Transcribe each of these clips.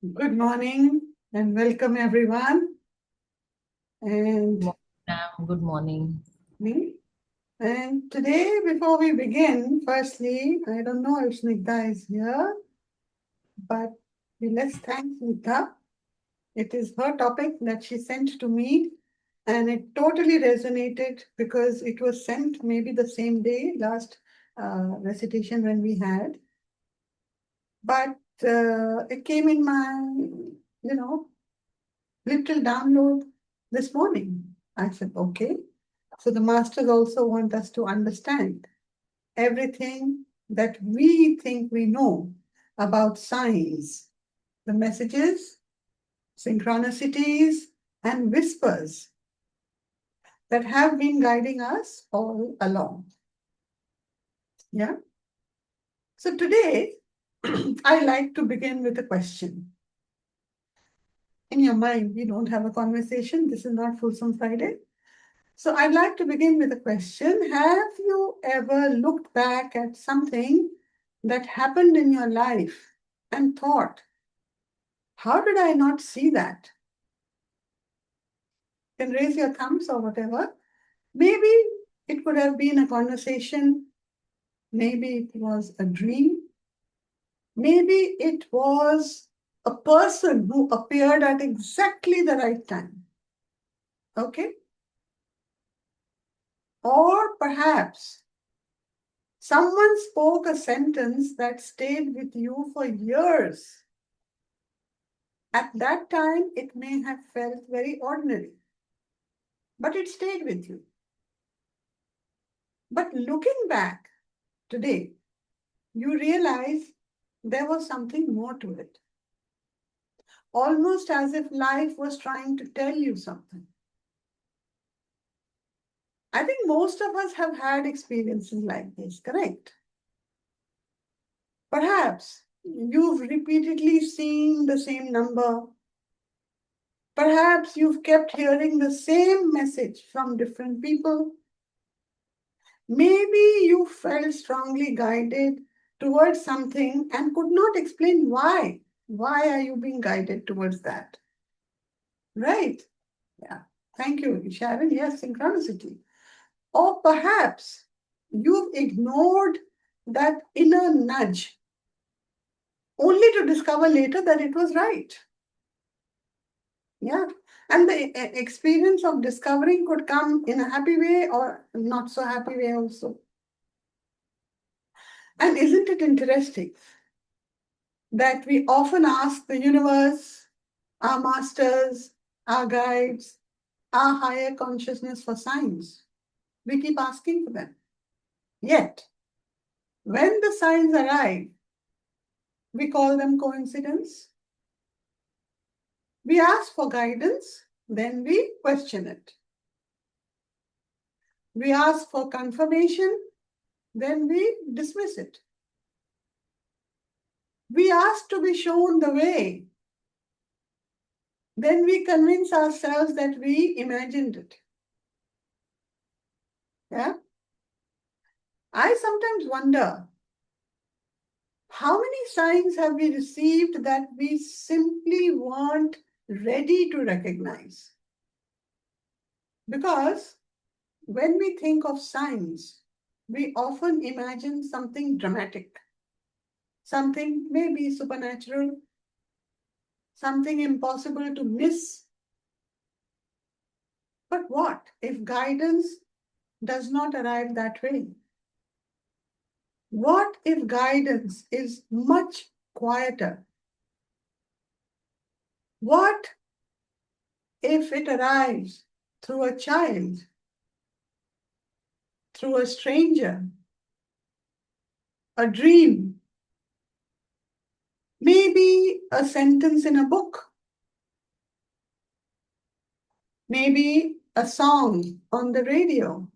Good morning and welcome everyone. And Ma'am, good morning. me. And today, before we begin, firstly, I don't know if Snigdha is here, but let's thank Snigdha. It is her topic that she sent to me, and it totally resonated because it was sent maybe the same day, last recitation when we had. But it came in my, you know, little download this morning. I said, okay. So the masters also want us to understand everything that we think we know about signs, the messages, synchronicities, and whispers that have been guiding us all along. Yeah. So today, I like to begin with a question. In your mind, we don't have a conversation. This is not Fulsome Friday. So I'd like to begin with a question. Have you ever looked back at something that happened in your life and thought, how did I not see that? You can raise your thumbs or whatever. Maybe it could have been a conversation. Maybe it was a dream. Maybe it was a person who appeared at exactly the right time. Okay? Or perhaps someone spoke a sentence that stayed with you for years. At that time, it may have felt very ordinary, but it stayed with you. But looking back today, you realize there was something more to it, almost as if life was trying to tell you something. I think most of us have had experiences like this, correct? Perhaps you've repeatedly seen the same number. Perhaps you've kept hearing the same message from different people. Maybe you felt strongly guided towards something and could not explain why. Why are you being guided towards that? Right? Yeah. Thank you, Sharon. Yes, synchronicity. Or perhaps you've ignored that inner nudge only to discover later that it was right. Yeah. And the experience of discovering could come in a happy way or not so happy way also. And isn't it interesting that we often ask the universe, our masters, our guides, our higher consciousness for signs? We keep asking for them. Yet, when the signs arrive, we call them coincidence. We ask for guidance, then we question it. We ask for confirmation, then we dismiss it. We ask to be shown the way, then we convince ourselves that we imagined it. Yeah? I sometimes wonder how many signs have we received that we simply weren't ready to recognize? Because when we think of signs, we often imagine something dramatic, something maybe supernatural, something impossible to miss. But what if guidance does not arrive that way? What if guidance is much quieter? What if it arrives through a child, through a stranger, a dream, maybe a sentence in a book, maybe a song on the radio?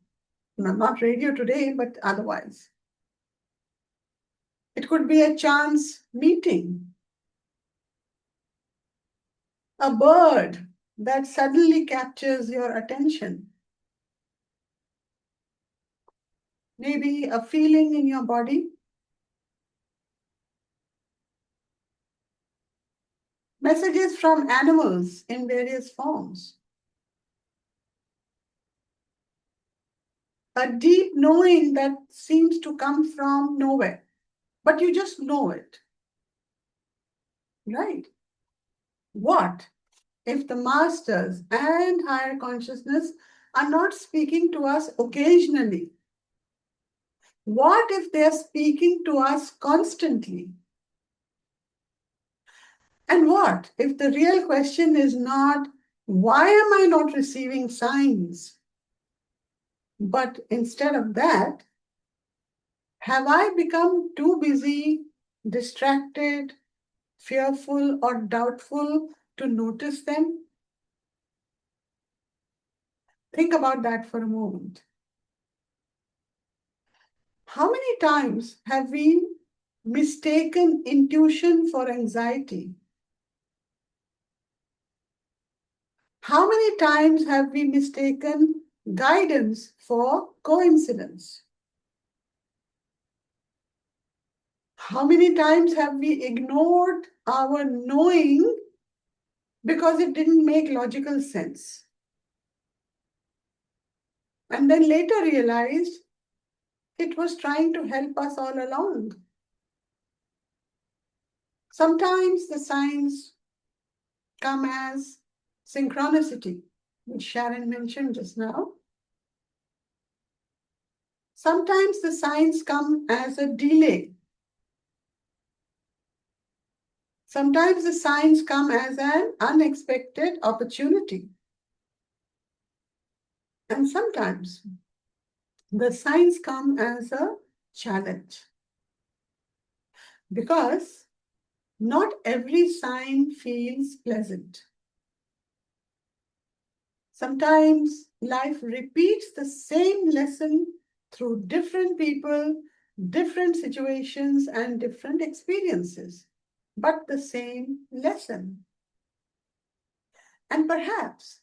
No, not radio today, but otherwise. It could be a chance meeting, a bird that suddenly captures your attention, maybe a feeling in your body. messages from animals in various forms, a deep knowing that seems to come from nowhere, but you just know it, right? What if the masters and higher consciousness are not speaking to us occasionally? What if they are speaking to us constantly? And what if the real question is not, why am I not receiving signs? But instead of that, have I become too busy, distracted, fearful, or doubtful to notice them? Think about that for a moment. How many times have we mistaken intuition for anxiety? How many times have we mistaken guidance for coincidence? How many times have we ignored our knowing because it didn't make logical sense? And then later realized it was trying to help us all along. Sometimes the signs come as synchronicity, which Sharon mentioned just now. Sometimes the signs come as a delay. Sometimes the signs come as an unexpected opportunity. And sometimes the signs come as a challenge. Because not every sign feels pleasant. Sometimes life repeats the same lesson through different people, different situations, and different experiences, but the same lesson. And perhaps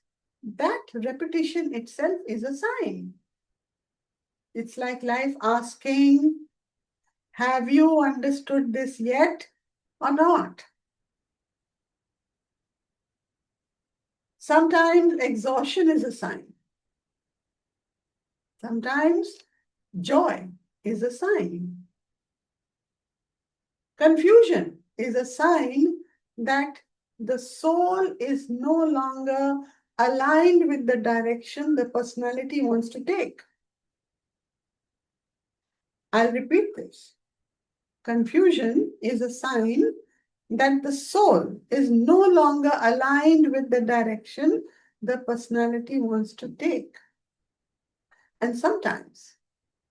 that repetition itself is a sign. It's like life asking, have you understood this yet or not? Sometimes exhaustion is a sign. Sometimes joy is a sign. Confusion is a sign that the soul is no longer aligned with the direction the personality wants to take. I'll repeat this. Confusion is a sign that the soul is no longer aligned with the direction the personality wants to take. And sometimes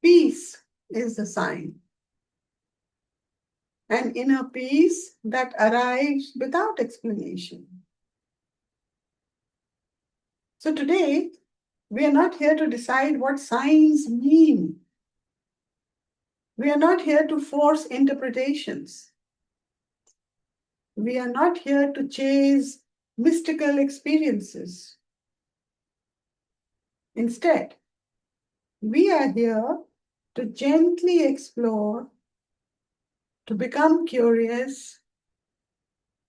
peace is the sign, an inner peace that arrives without explanation. So today, we are not here to decide what signs mean. We are not here to force interpretations. We are not here to chase mystical experiences. Instead, we are here to gently explore, to become curious,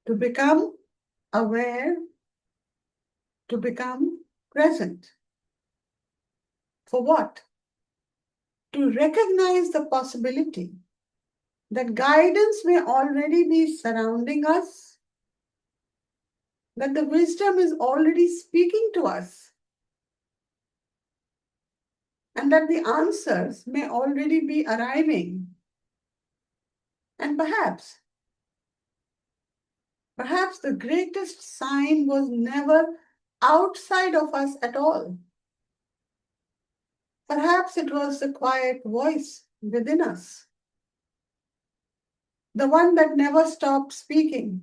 to become aware, to become present. For what? To recognize the possibility that guidance may already be surrounding us, that the wisdom is already speaking to us, and that the answers may already be arriving. And perhaps the greatest sign was never outside of us at all. Perhaps it was the quiet voice within us, the one that never stopped speaking,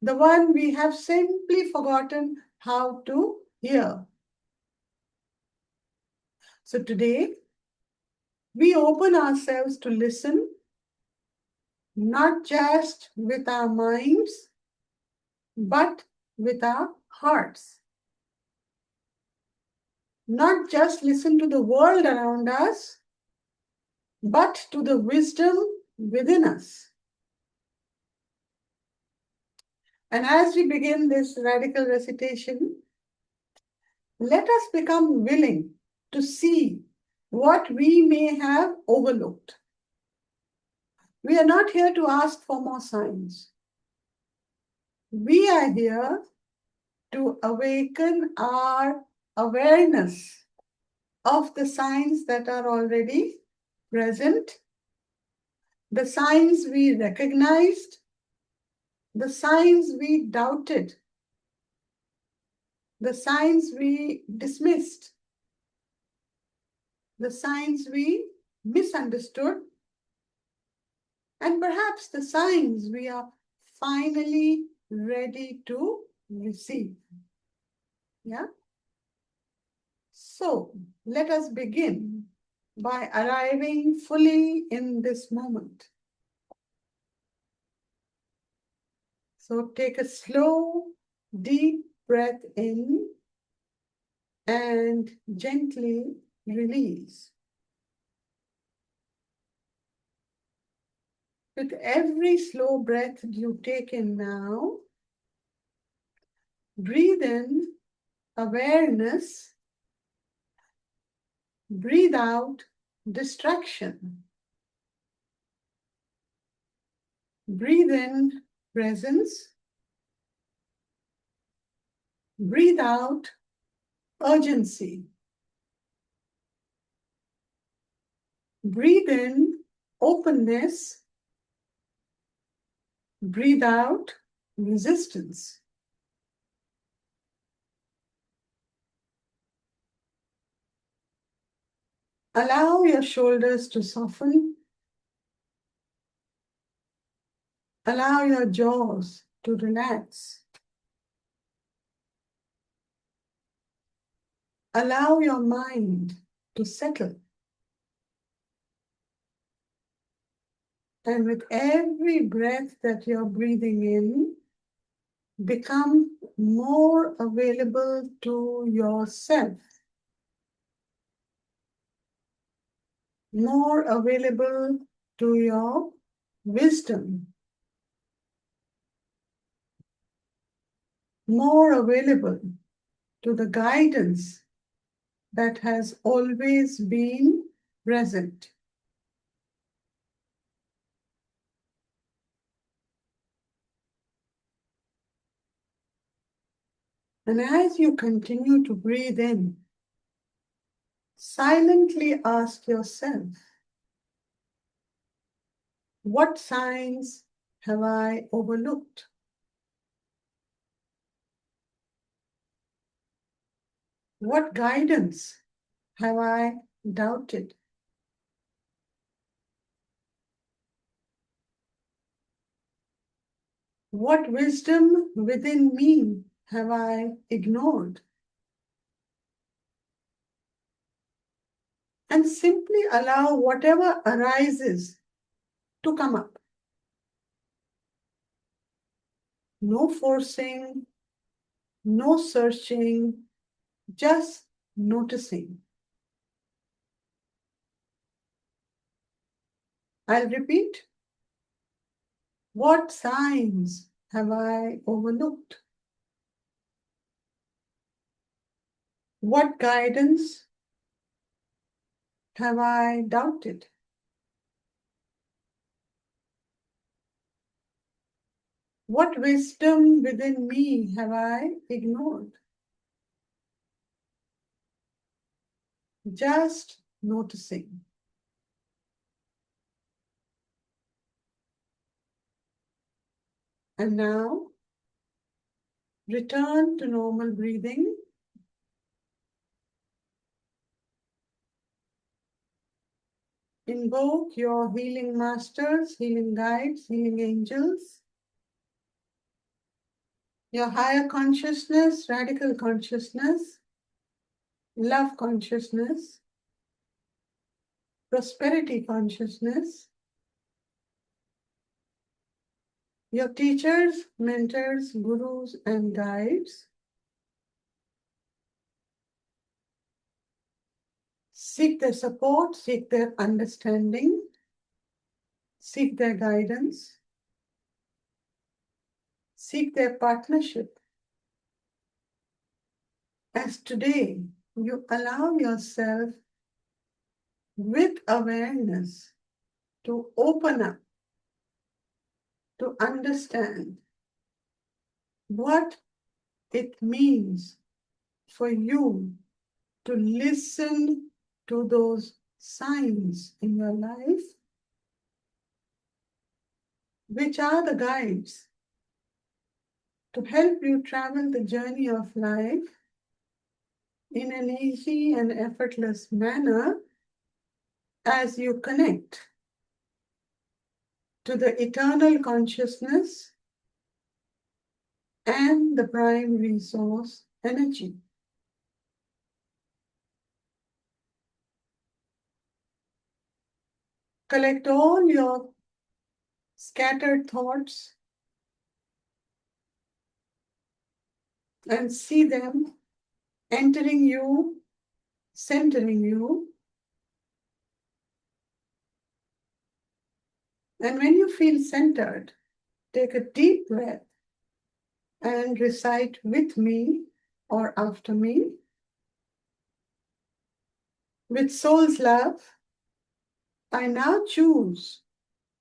the one we have simply forgotten how to hear. So today, we open ourselves to listen, not just with our minds, but with our hearts. Not just listen to the world around us, but to the wisdom within us. And as we begin this radical recitation, let us become willing to see what we may have overlooked. We are not here to ask for more signs. We are here to awaken our awareness of the signs that are already present, the signs we recognized, the signs we doubted, the signs we dismissed, the signs we misunderstood, and perhaps the signs we are finally ready to receive. Yeah? So let us begin by arriving fully in this moment. So take a slow, deep breath in and gently release. With every slow breath you take in now, breathe in awareness, breathe out distraction. Breathe in presence, breathe out urgency. Breathe in openness, breathe out resistance. Allow your shoulders to soften. Allow your jaws to relax. Allow your mind to settle. And with every breath that you're breathing in, become more available to yourself, more available to your wisdom, more available to the guidance that has always been present. And as you continue to breathe in, silently ask yourself, what signs have I overlooked? What guidance have I doubted? What wisdom within me have I ignored? And simply allow whatever arises to come up. No forcing, no searching, just noticing. I'll repeat. What signs have I overlooked? What guidance have I doubted? What wisdom within me have I ignored? Just noticing. And now, return to normal breathing. Invoke your healing masters, healing guides, healing angels, your higher consciousness, radical consciousness, love consciousness, prosperity consciousness, your teachers, mentors, gurus, and guides. Seek their support, seek their understanding, seek their guidance, seek their partnership. As today you allow yourself with awareness to open up, to understand what it means for you to listen to those signs in your life, which are the guides to help you travel the journey of life in an easy and effortless manner as you connect to the eternal consciousness and the prime resource energy. Collect all your scattered thoughts and see them entering you, centering you. And when you feel centered, take a deep breath and recite with me or after me. With soul's love, I now choose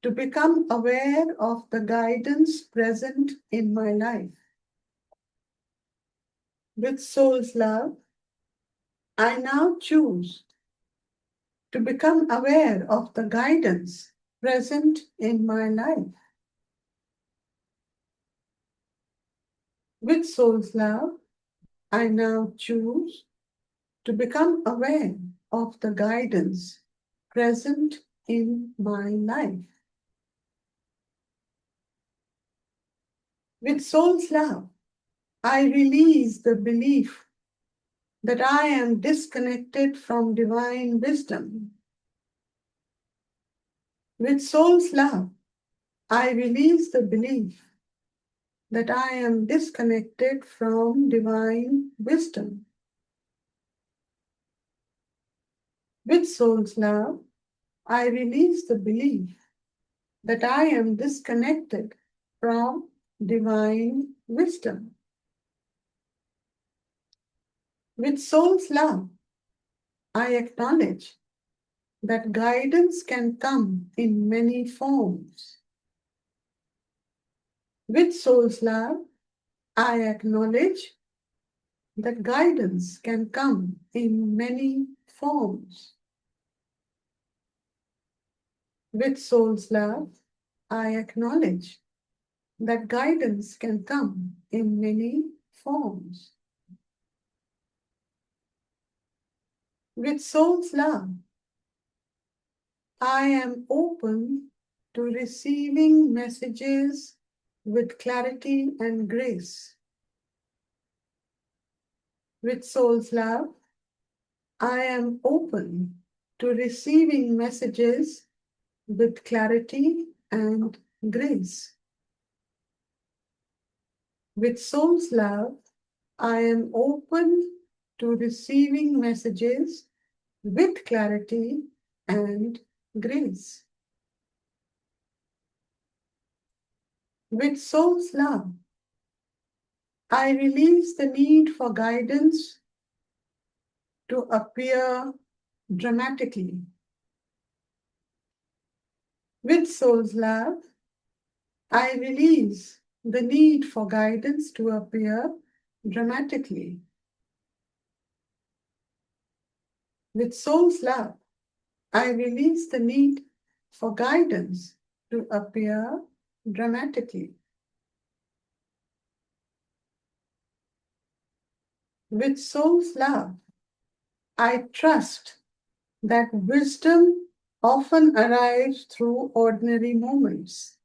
to become aware of the guidance present in my life. With soul's love, I now choose to become aware of the guidance present in my life. With soul's love, I now choose to become aware of the guidance present in my life. With soul's love, I release the belief that I am disconnected from divine wisdom. With soul's love, I release the belief that I am disconnected from divine wisdom. With soul's love, I release the belief that I am disconnected from divine wisdom. With soul's love, I acknowledge that guidance can come in many forms. With soul's love, I acknowledge that guidance can come in many forms. With soul's love, I acknowledge that guidance can come in many forms. With soul's love, I am open to receiving messages with clarity and grace. With soul's love, I am open to receiving messages with clarity and grace. With soul's love, I am open to receiving messages with clarity and grace. With soul's love, I release the need for guidance to appear dramatically. With soul's love, I release the need for guidance to appear dramatically. With soul's love, I release the need for guidance to appear dramatically. With soul's love, I trust that wisdom often arrives through ordinary moments.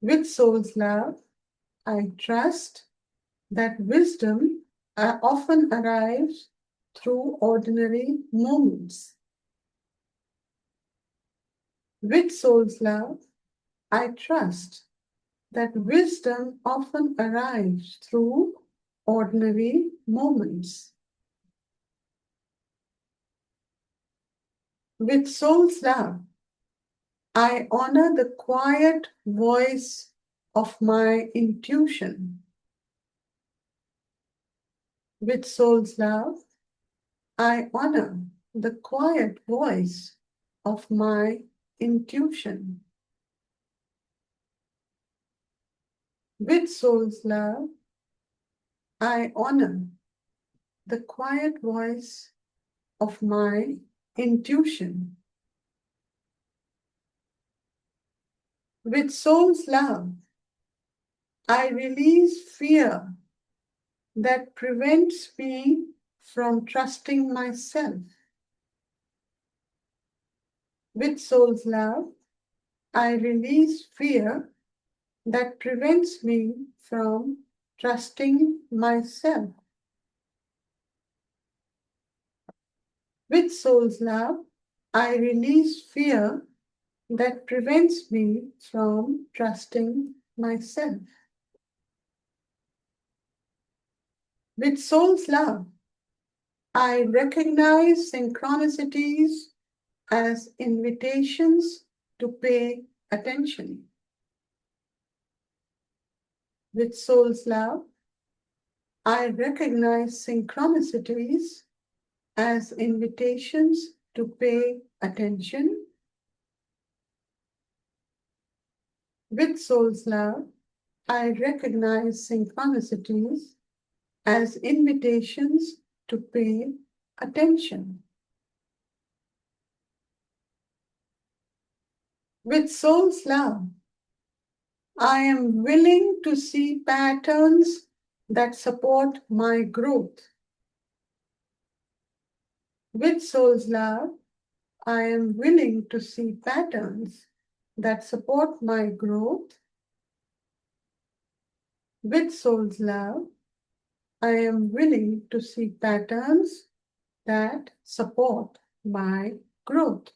With soul's love, I trust that wisdom often arrives through ordinary moments. With soul's love, I trust that wisdom often arrives through ordinary moments. With soul's love, I honor the quiet voice of my intuition. With soul's love, I honor the quiet voice of my intuition. With soul's love, I honor the quiet voice of my intuition. With soul's love, I release fear that prevents me from trusting myself. With soul's love, I release fear that prevents me from trusting myself. With soul's love, I release fear that prevents me from trusting myself. With soul's love, I recognize synchronicities as invitations to pay attention. With soul's love, I recognize synchronicities as invitations to pay attention. With soul's love, I recognize synchronicities as invitations to pay attention. With soul's love, I am willing to see patterns that support my growth. With soul's love, I am willing to see patterns that support my growth. With soul's love, I am willing to see patterns that support my growth.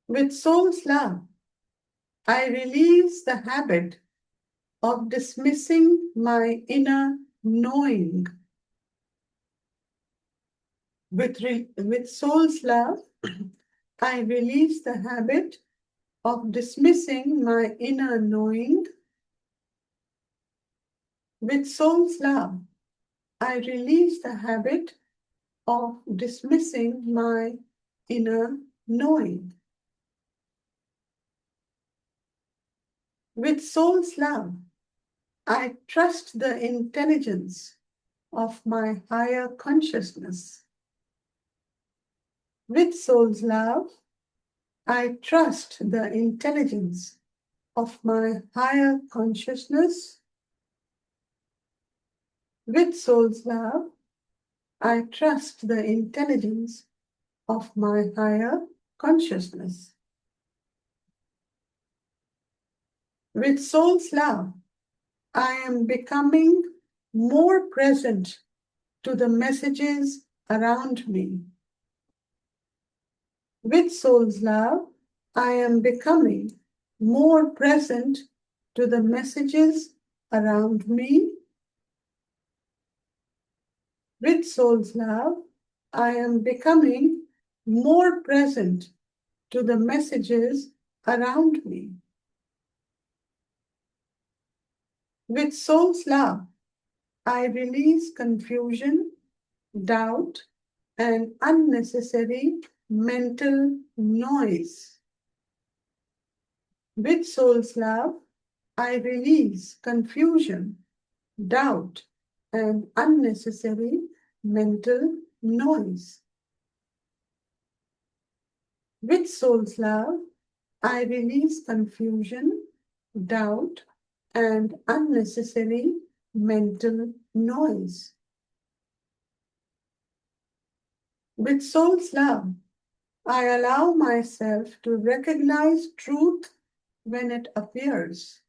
With soul's love, I release the habit of dismissing my inner knowing. With soul's love, I release the habit of dismissing my inner knowing. With soul's love, I release the habit of dismissing my inner knowing. With soul's love, I trust the intelligence of my higher consciousness. With soul's love, I trust the intelligence of my higher consciousness. With soul's love, I trust the intelligence of my higher consciousness. With soul's love, I am becoming more present to the messages around me. With soul's love, I am becoming more present to the messages around me. With soul's love, I am becoming more present to the messages around me. With soul's love, I release confusion, doubt, and unnecessary mental noise. With soul's love, I release confusion, doubt, and unnecessary mental noise. With soul's love, I release confusion, doubt, and unnecessary mental noise. With soul's love, I allow myself to recognize truth when it appears.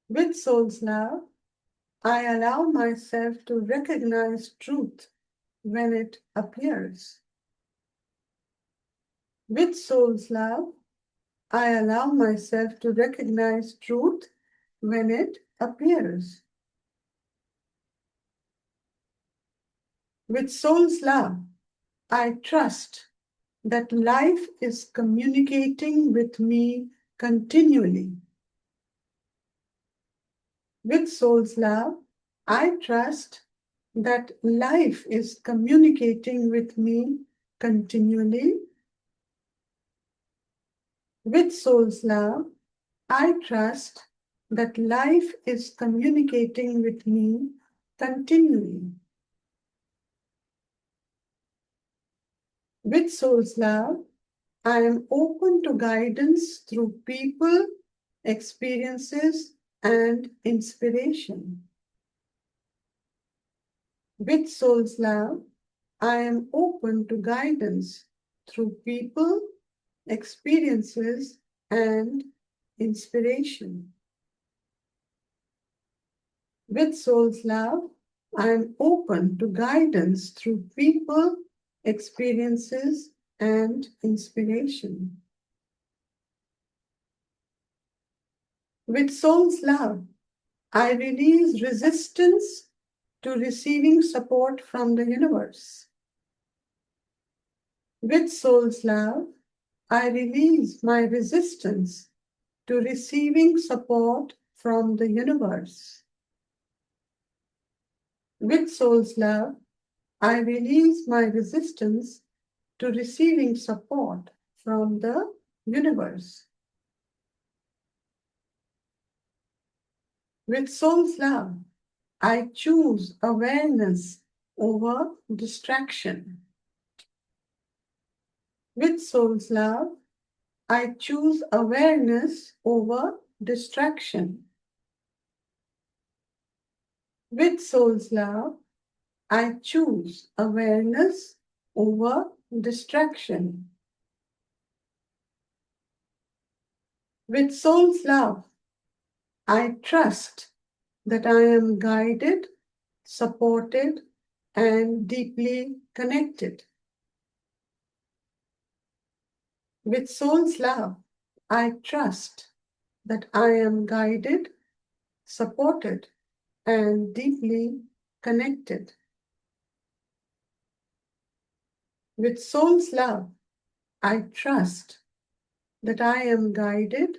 With soul's love, I allow myself to recognize truth when it appears. With soul's love, I allow myself to recognize truth when it appears. With soul's love, I trust that life is communicating with me continually. With soul's love, I trust that life is communicating with me continually. With soul's love, I trust that life is communicating with me continually. With soul's love, I am open to guidance through people, experiences, and inspiration. With soul's love, I am open to guidance through people, experiences, and inspiration. With soul's love, I am open to guidance through people, experiences, and inspiration. With soul's love, I release resistance to receiving support from the universe. With soul's love, I release my resistance to receiving support from the universe. With soul's love, I release my resistance to receiving support from the universe. With soul's love, I choose awareness over distraction. With soul's love, I choose awareness over distraction. With soul's love, I choose awareness over distraction. With soul's love, I trust that I am guided, supported, and deeply connected. With soul's love, I trust that I am guided, supported, and deeply connected. With soul's love, I trust that I am guided,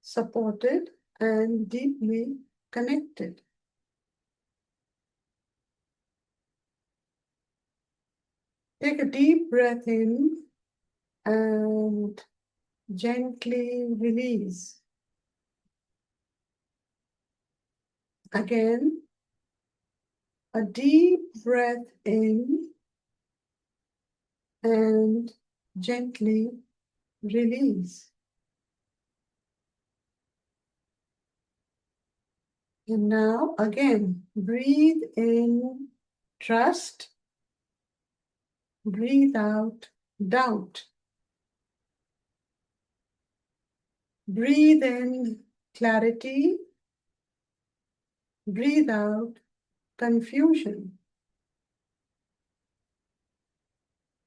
supported, and deeply connected. Take a deep breath in and gently release. Again, a deep breath in and gently release. And now again, breathe in trust, breathe out doubt. Breathe in clarity, breathe out confusion.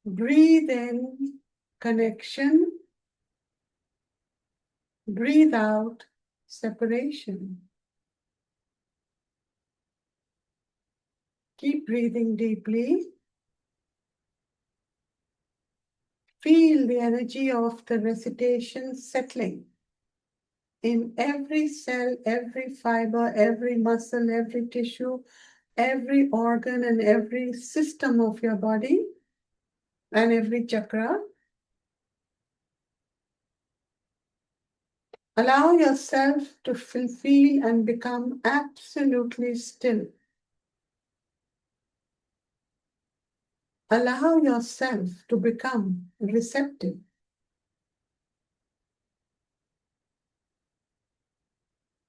Breathe in connection, breathe out separation. Keep breathing deeply. Feel the energy of the recitation settling in every cell, every fiber, every muscle, every tissue, every organ, and every system of your body, and every chakra. Allow yourself to feel and become absolutely still. Allow yourself to become receptive.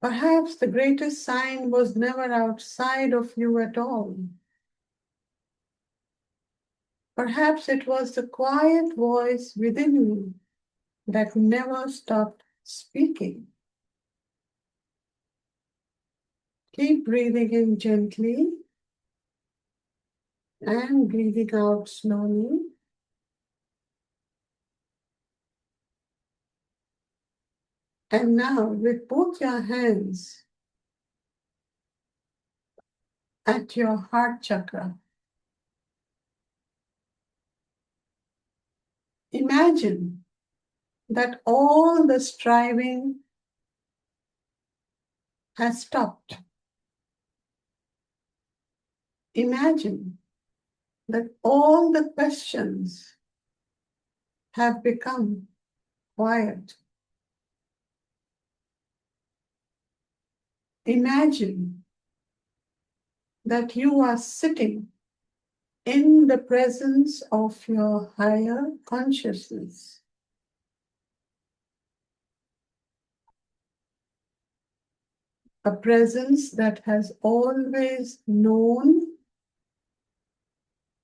Perhaps the greatest sign was never outside of you at all. Perhaps it was the quiet voice within you that never stopped speaking. Keep breathing in gently and breathing out slowly. And now, with both your hands at your heart chakra, Imagine that all the striving has stopped. Imagine that all the questions have become quiet. Imagine that you are sitting in the presence of your higher consciousness. A presence that has always known,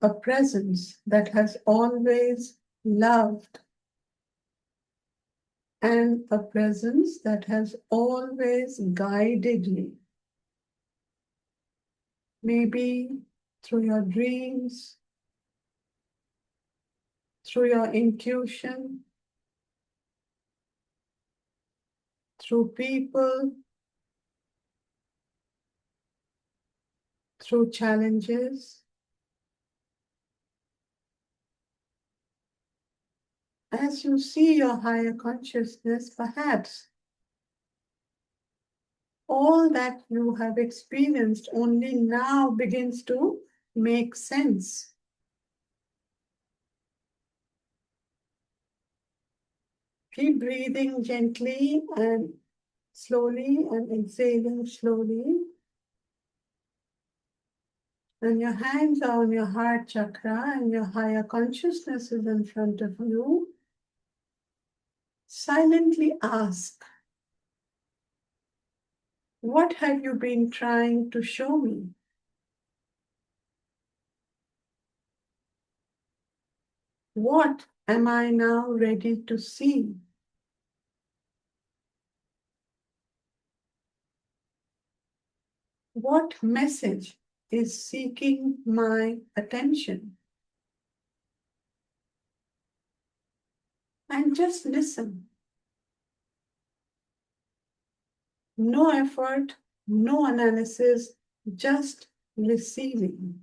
a presence that has always loved, and a presence that has always guided you. Maybe through your dreams, through your intuition, through people, through challenges. As you see your higher consciousness, perhaps all that you have experienced only now begins to make sense. Keep breathing gently and slowly and exhaling slowly. And your hands are on your heart chakra and your higher consciousness is in front of you. Silently ask, what have you been trying to show me? What am I now ready to see? What message is seeking my attention? And just listen. No effort, no analysis, just receiving.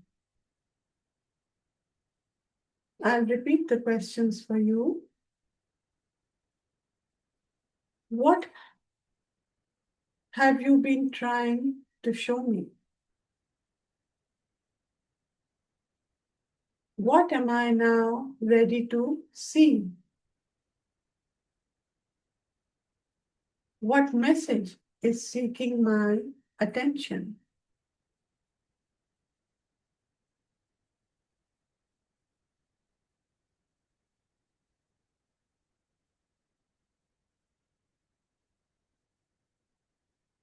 I'll repeat the questions for you. What have you been trying to show me? What am I now ready to see? What message is seeking my attention?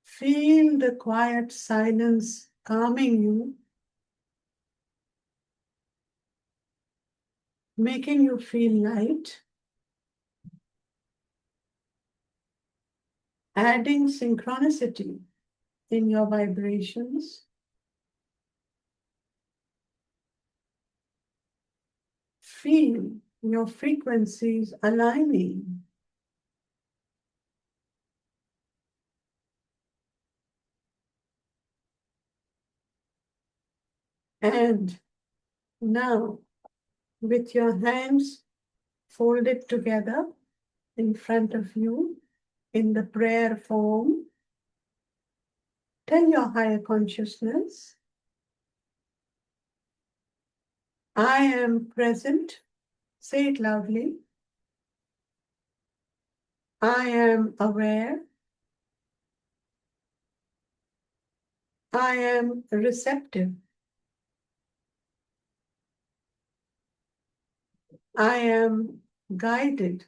Feel the quiet silence calming you, making you feel light, adding synchronicity in your vibrations. Feel your frequencies aligning. And now, with your hands folded together in front of you in the prayer form, tell your higher consciousness, I am present. Say it loudly. I am aware. I am receptive. I am guided.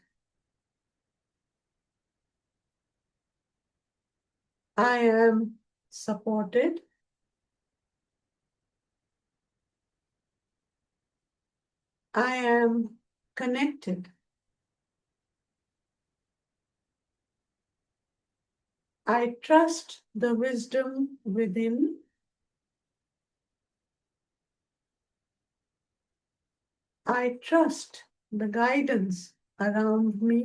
I am supported. I am connected. I trust the wisdom within. I trust the guidance around me.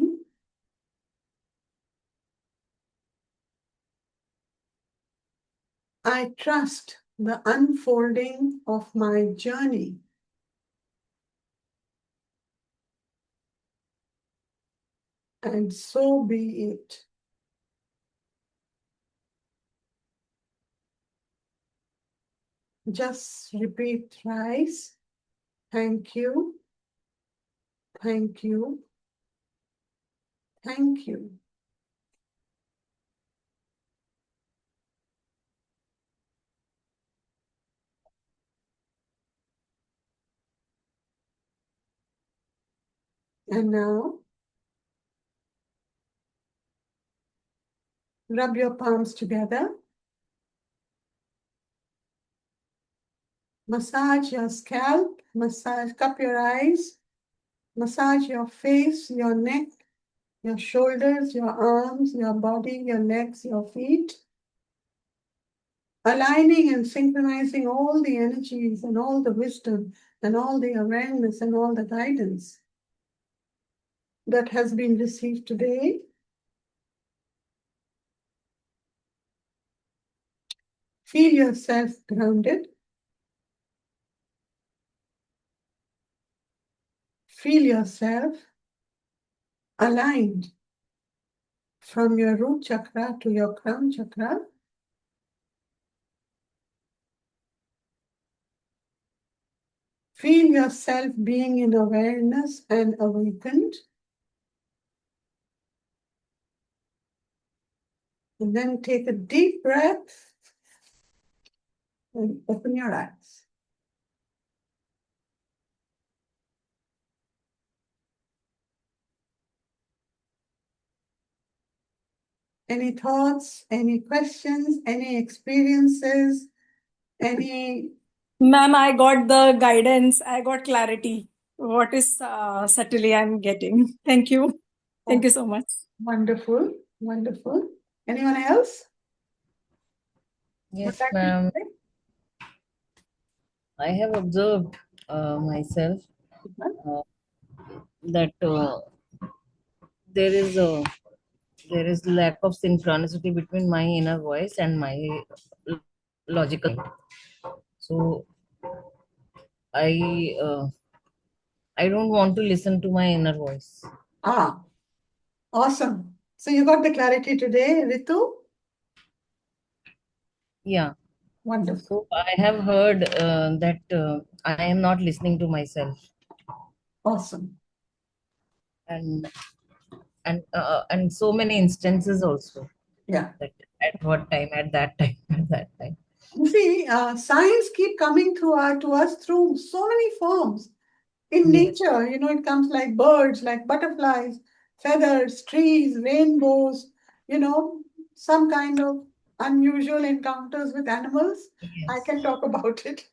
I trust the unfolding of my journey. and so be it. Just repeat thrice. Thank you, thank you, thank you. And now, rub your palms together. Massage your scalp, cup your eyes, massage your face, your neck, your shoulders, your arms, your body, your legs, your feet. Aligning and synchronizing all the energies and all the wisdom and all the awareness and all the guidance that has been received today. Feel yourself grounded. Feel yourself aligned from your root chakra to your crown chakra. Feel yourself being in awareness and awakened. And then take a deep breath and open your eyes. Any thoughts, any questions, any experiences, any... Ma'am, I got the guidance. I got clarity. What is subtly I'm getting. Thank you. Thank you so much. Wonderful, wonderful. Anyone else? Yes, ma'am. I have observed myself that there is a lack of synchronicity between my inner voice and my logical. So I I don't want to listen to my inner voice. Awesome. So you got the clarity today, Ritu? Yeah. Wonderful. So I have heard that I am not listening to myself. Awesome. And so many instances also. Yeah. That at what time, at that time, at that time. You see, signs keep coming to us through so many forms. In Yes. nature, it comes like birds, like butterflies, feathers, trees, rainbows, some kind of unusual encounters with animals. Yes. I can talk about it.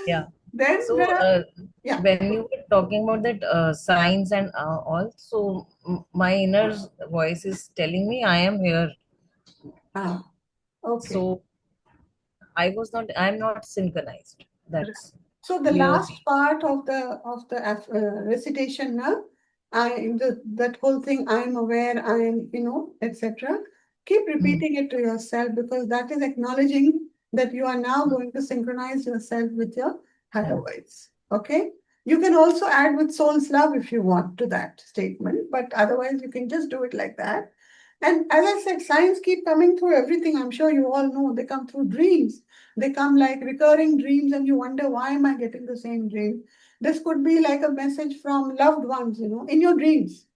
Yeah. Then So there are, yeah. when you were talking about that signs and all, so my inner voice is telling me I am here. Okay. So I'm not synchronized. That's So the clearly. last part of the recitation now, that whole thing, I am aware, I am, etc. Keep repeating it to yourself, because that is acknowledging that you are now going to synchronize yourself with your higher voice. Okay? You can also add with soul's love if you want to that statement, but otherwise you can just do it like that. And as I said, signs keep coming through everything. I'm sure you all know they come through dreams. They come like recurring dreams, and you wonder, why am I getting the same dream? This could be like a message from loved ones, in your dreams.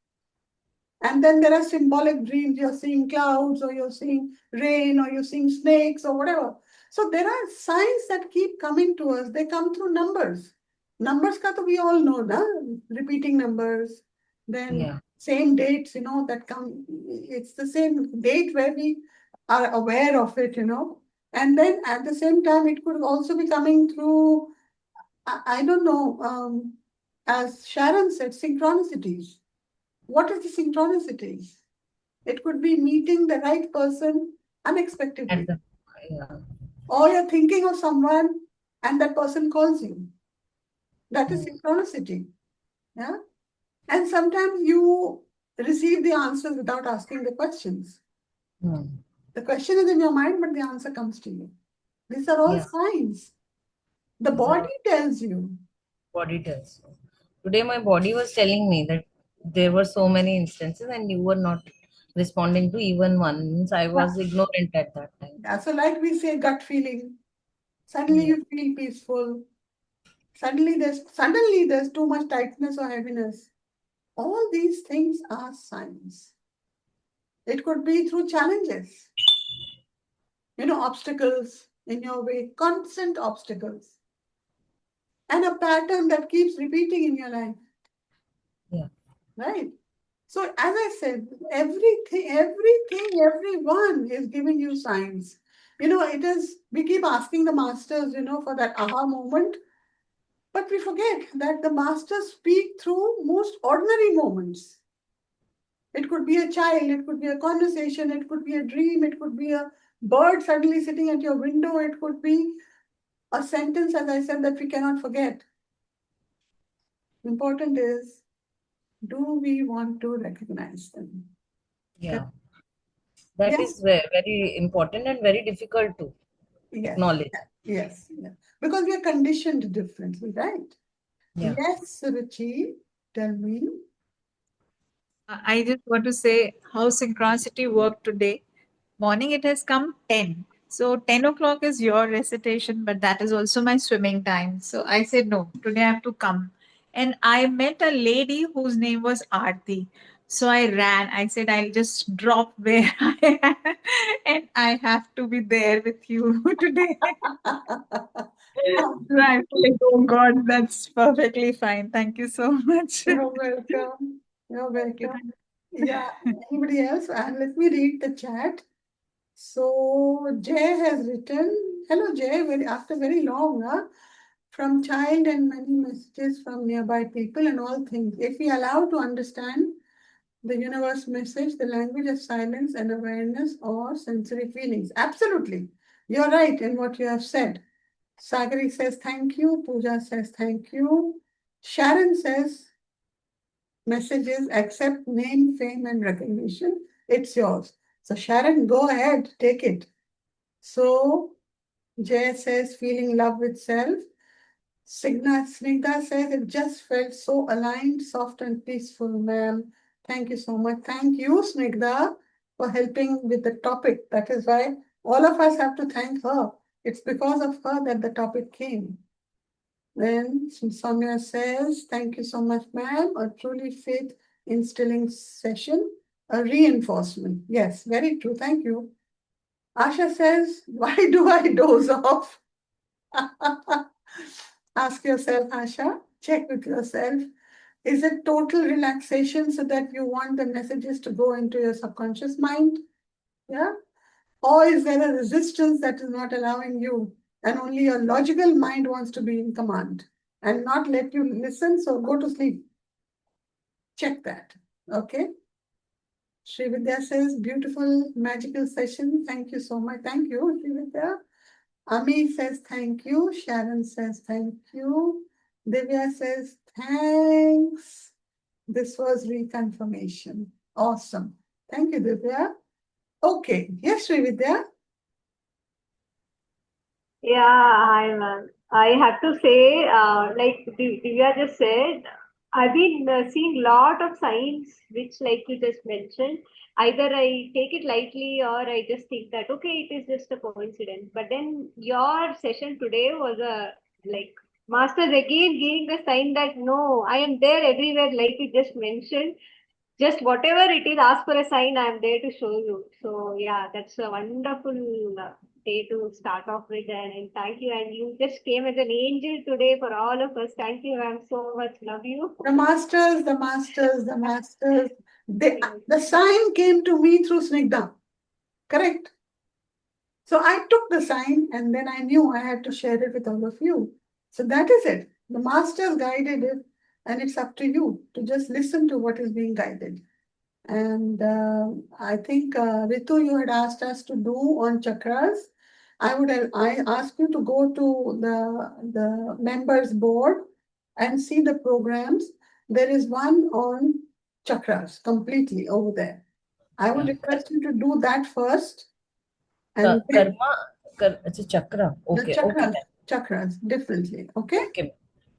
And then there are symbolic dreams. You're seeing clouds, or you're seeing rain, or you're seeing snakes, or whatever. So there are signs that keep coming to us. They come through numbers. Numbers ka to we all know, na? Repeating numbers. Then same dates, that come. It's the same date where we are aware of it, And then at the same time, it could also be coming through, I don't know, as Sharon said, synchronicities. What is the synchronicities? It could be meeting the right person unexpectedly. Or you're thinking of someone and that person calls you. That is synchronicity. Yeah. And sometimes you receive the answers without asking the questions. The question is in your mind, but the answer comes to you. These are all signs. The body tells you. Body tells. Today my body was telling me that there were so many instances and you were not responding to even one. Means I was ignorant at that time. Yeah, so like we say, gut feeling. Suddenly Yeah. you feel peaceful. Suddenly there's too much tightness or heaviness. All these things are signs. It could be through challenges, obstacles in your way, constant obstacles, and a pattern that keeps repeating in your life, Yeah. right? So, as I said, everyone is giving you signs. We keep asking the masters, for that aha moment, but we forget that the masters speak through most ordinary moments. It could be a child, it could be a conversation, it could be a dream, it could be a bird suddenly sitting at your window, it could be a sentence, as I said, that we cannot forget. Important is, do we want to recognize them? Yeah. That Yeah. is very, very important and very difficult to Yes. acknowledge. Yes. Yeah. Because we are conditioned differently, right? Yeah. Yes, Ruchi, tell me. I just want to say how synchronicity worked today. Morning it has come 10. So 10 o'clock is your recitation, but that is also my swimming time. So I said, no, today I have to come. And I met a lady whose name was Aarti. So I ran. I said, I'll just drop where I am and I have to be there with you today. So I was like, oh God, that's perfectly fine. Thank you so much. You're welcome. You're Thank you. welcome. Yeah. Anybody else? And let me read the chat. So Jay has written, hello Jay, after very long, from child and many messages from nearby people and all things. If we allow to understand the universe message, the language of silence and awareness or sensory feelings. Absolutely. You're right in what you have said. Sagari says thank you. Pooja says thank you. Sharon says messages accept name, fame, and recognition. It's yours. So Sharon, go ahead, take it. So Jay says feeling love with self. Snigdha says it just felt so aligned, soft, and peaceful, ma'am. Thank you so much. Thank you, Snigdha, for helping with the topic. That is why all of us have to thank her. It's because of her that the topic came. Then Soumya says, thank you so much, ma'am. A truly faith instilling session, a reinforcement. Yes, very true. Thank you. Asha says, why do I doze off? Ask yourself, Asha, check with yourself. Is it total relaxation so that you want the messages to go into your subconscious mind? Yeah. Or is there a resistance that is not allowing you and only your logical mind wants to be in command and not let you listen? So go to sleep. Check that. Okay. Sri Vidya says, beautiful, magical session. Thank you so much. Thank you, Sri Vidya. Ami says thank you. Sharon says thank you. Divya says thanks. This was reconfirmation. Awesome. Thank you, Divya. Okay. Yes, Srividya. Yeah, hi ma'am. I have to say, like Divya just said, I've been seeing lot of signs which, like you just mentioned, either I take it lightly or I just think that okay, it is just a coincidence. But then your session today was a like masters again giving the sign that no, I am there everywhere, like you just mentioned. Just whatever it is, ask for a sign. I am there to show you. So yeah, that's a wonderful day to start off with, and thank you. And you just came as an angel today for all of us. Thank you, ma'am, so much. Love you. The masters, the masters, the masters. The sign came to me through Snigdha. Correct. So I took the sign and then I knew I had to share it with all of you. So that is it. The masters guided it, and it's up to you to just listen to what is being guided. And I think, Ritu, you had asked us to do on chakras. I ask you to go to the members board and see the programs. There is one on chakras completely over there. I would Yeah. request you to do that first, and then It's a chakra. the Okay. Okay. chakras differently. Okay. Okay.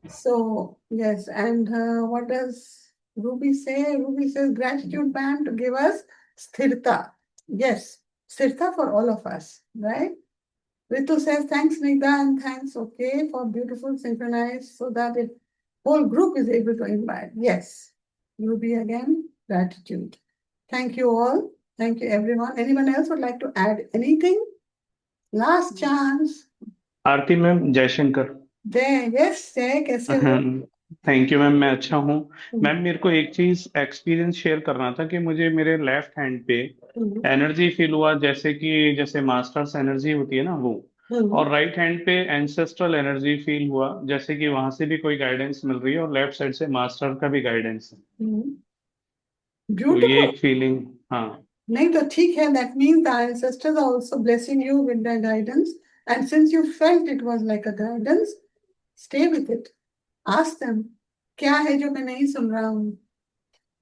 So yes, and what does Ruby says gratitude band to give us sthirta. Yes, sthirta for all of us, right? Ritu says thanks Nida and thanks okay for beautiful synchronized so that the whole group is able to invite. Yes, Ruby again, gratitude. Thank you all. Thank you everyone. Anyone else would like to add anything? Last chance. Aarti ma'am Jaishankar. Jay, yes, Jay, कैसे हो? Thank you ma'am, मैं अच्छा हूँ। Ma'am मेरे को एक चीज experience share करना था कि मुझे मेरे लेफ्ट हैंड पे एनर्जी फील हुआ, जैसे मास्टर्स एनर्जी होती है ना वो, और राइट हैंड पे एंसेस्ट्रल एनर्जी फील हुआ, जैसे कि वहां से भी कोई गाइडेंस मिल रही है, और लेफ्ट साइड से मास्टर का भी गाइडेंस है। तो ये Beautiful. एक फीलिंग, हाँ। नहीं तो ठीक है, that means the ancestors are also blessing you with their guidance, and since you felt it was like a guidance, stay with it. Ask them, क्या है जो मैं नहीं सुन रहा हूँ?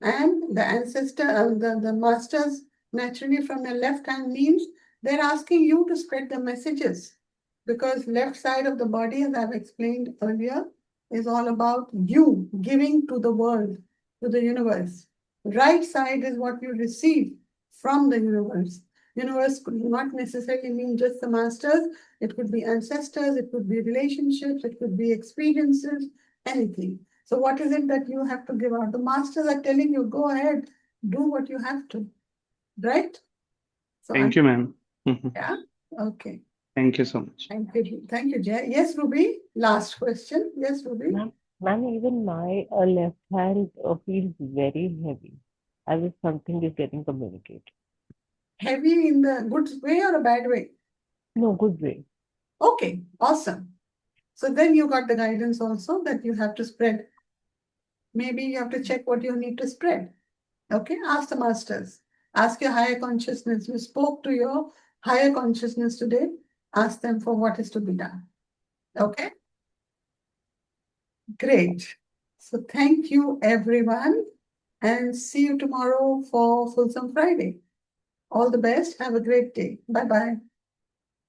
And the ancestor, the masters, naturally from the left hand means they're asking you to spread the messages, because left side of the body, as I've explained earlier, is all about you giving to the world, to the universe. Right side is what you receive from the universe. Universe could not necessarily mean just the masters. It could be ancestors, it could be relationships, it could be experiences, anything. So what is it that you have to give out? The masters are telling you, go ahead, do what you have to, right? So thank you ma'am. yeah, okay. Thank you so much. Thank you, Jay. Yes, Ruby. Last question. Yes, Ruby. Ma'am, even my left hand feels very heavy, as if something is getting communicated. Heavy in the good way or a bad way? No, good way. Okay, awesome. So then you got the guidance also that you have to spread. Maybe you have to check what you need to spread. Okay, ask the masters. Ask your higher consciousness. You spoke to your higher consciousness today. Ask them for what is to be done. Okay? Great. So thank you, everyone, and see you tomorrow for Fulsome Friday. All the best. Have a great day. Bye-bye.